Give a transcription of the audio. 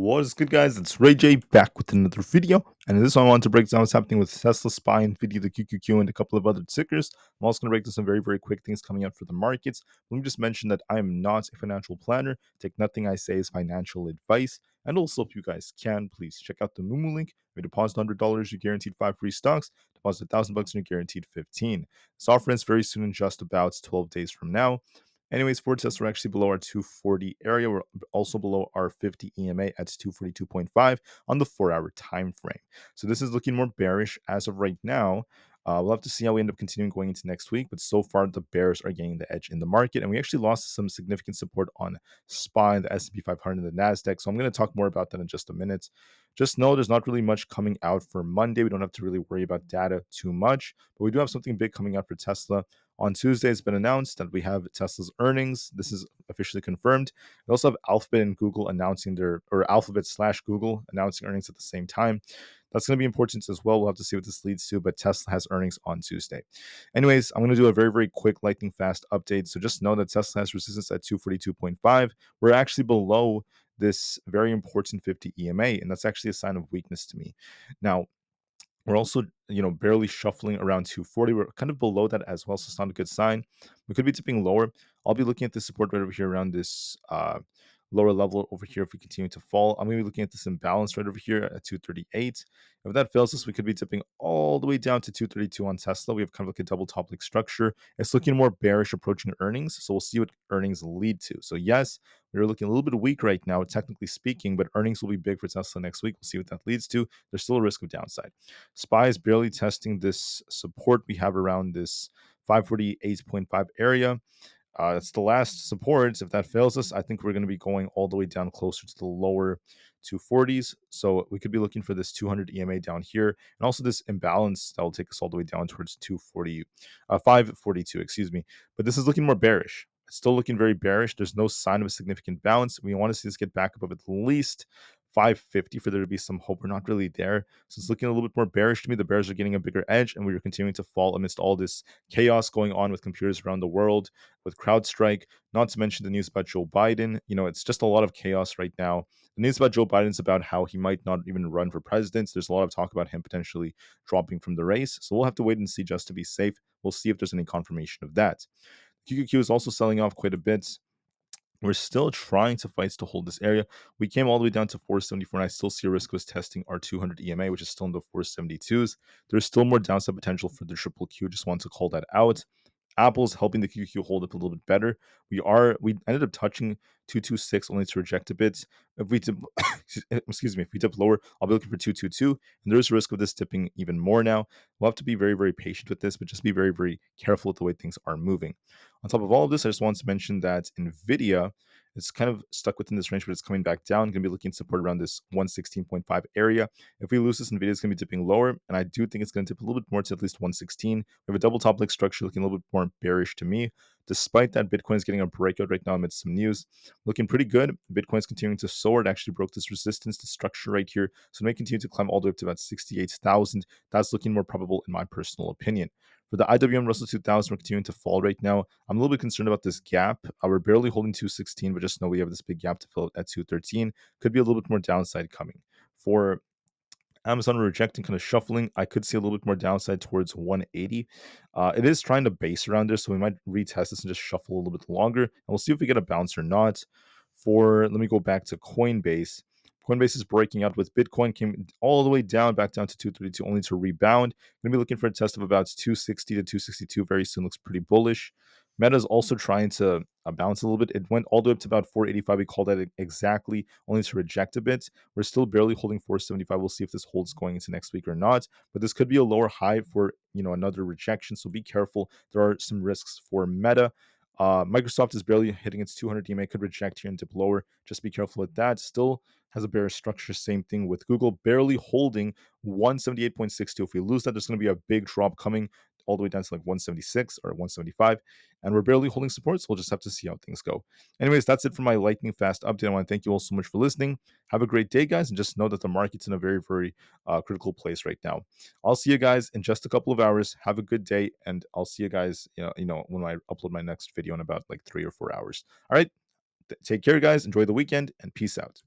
What is good, guys? It's Ray J back with another video, and in this one I want to break down what's happening with Tesla, SPY, Nvda, the QQQ, and a couple of other tickers. I'm also going to break down some very quick things coming out for the markets. Let me just mention that I am not a financial planner. Take nothing I say as financial advice. And also, if you guys can, please check out the Moomoo link. If you deposit $100, you're guaranteed 5 free stocks. Deposit $1,000 and you're guaranteed 15. This offer ends very soon, in just about 12 days from now. Anyways, for Tesla, we're actually below our 240 area. We're also below our 50 EMA at 242.5 on the 4-hour time frame. So this is looking more bearish as of right now. We'll have to see how we end up continuing going into next week, but so far the bears are getting the edge in the market, and we actually lost some significant support on SPY, the S&P 500, and the Nasdaq. So I'm going to talk more about that in just a minute. Just know there's not really much coming out for Monday. We don't have to really worry about data too much, but we do have something big coming out for Tesla. On Tuesday, it's been announced that we have Tesla's earnings. This is officially confirmed. We also have Alphabet and Google announcing or Alphabet/Google announcing earnings at the same time. That's going to be important as well. We'll have to see what this leads to, but Tesla has earnings on Tuesday. Anyways, I'm going to do a very quick lightning fast update. So just know that Tesla has resistance at 242.5. We're actually below this very important 50 EMA, and that's actually a sign of weakness to me. Now, we're also, barely shuffling around 240. We're kind of below that as well, so it's not a good sign. We could be tipping lower. I'll be looking at this support right over here around this lower level over here if we continue to fall. I'm going to be looking at this imbalance right over here at 238. If that fails us, we could be tipping all the way down to 232 on Tesla. We have kind of like a double top like structure. It's looking more bearish approaching earnings, so we'll see what earnings lead to. So yes, we're looking a little bit weak right now, technically speaking, but earnings will be big for Tesla next week. We'll see what that leads to. There's still a risk of downside. SPY is barely testing this support we have around this 548.5 area. That's the last support. If that fails us, I think we're going to be going all the way down closer to the lower 240s. So we could be looking for this 200 EMA down here, and also this imbalance that will take us all the way down towards 542, excuse me. But this is looking more bearish. It's still looking very bearish. There's no sign of a significant bounce. We want to see this get back above at least 550 for there to be some hope. We're not really there. So it's looking a little bit more bearish to me. The bears are getting a bigger edge, and we are continuing to fall amidst all this chaos going on with computers around the world, with CrowdStrike, not to mention the news about Joe Biden. It's just a lot of chaos right now. The news about Joe Biden is about how he might not even run for president. There's a lot of talk about him potentially dropping from the race. So we'll have to wait and see just to be safe. We'll see if there's any confirmation of that. QQQ is also selling off quite a bit. We're still trying to fight to hold this area. We came all the way down to 474, and I still see a risk of us testing our 200 EMA, which is still in the 472s. There's still more downside potential for the triple Q. Just want to call that out. Apple's helping the QQ hold up a little bit better. We ended up touching 226 only to reject a bit. If we dip, excuse me, if we dip lower, I'll be looking for 222, and there's a risk of this dipping even more now. We'll have to be very patient with this, but just be very careful with the way things are moving. On top of all of this, I just want to mention that Nvda is kind of stuck within this range, but it's coming back down. Going to be looking at support around this 116.5 area. If we lose this, Nvidia is going to be dipping lower, and I do think it's going to dip a little bit more to at least 116. We have a double top leg structure looking a little bit more bearish to me. Despite that, Bitcoin is getting a breakout right now amidst some news. Looking pretty good. Bitcoin is continuing to soar. It actually broke this resistance, the structure right here. So it may continue to climb all the way up to about 68,000. That's looking more probable in my personal opinion. For the IWM Russell 2000, we're continuing to fall right now. I'm a little bit concerned about this gap. We're barely holding 216, but just know we have this big gap to fill at 213. Could be a little bit more downside coming. For Amazon, we're rejecting, kind of shuffling. I could see a little bit more downside towards 180. It is trying to base around there, so we might retest this and just shuffle a little bit longer. And we'll see if we get a bounce or not. Let me go back to Coinbase. Coinbase is breaking out with Bitcoin, came all the way down, back down to 232, only to rebound. Going to be looking for a test of about 260 to 262 very soon. Looks pretty bullish. Meta is also trying to bounce a little bit. It went all the way up to about 485. We called that exactly, only to reject a bit. We're still barely holding 475. We'll see if this holds going into next week or not. But this could be a lower high for another rejection. So be careful. There are some risks for Meta. Microsoft is barely hitting its 200 EMA, could reject here and dip lower. Just be careful with that. Still has a bearish structure. Same thing with Google, barely holding 178.62. If we lose that, there's going to be a big drop coming all the way down to like 176 or 175, and we're barely holding support, so we'll just have to see how things go. Anyways, that's it for my lightning fast update. I want to thank you all so much for listening. Have a great day, guys, and just know that the market's in a very critical place right now. I'll see you guys in just a couple of hours. Have a good day, and I'll see you guys when I upload my next video in about like 3 or 4 hours. All right, take care, guys. Enjoy the weekend, and peace out.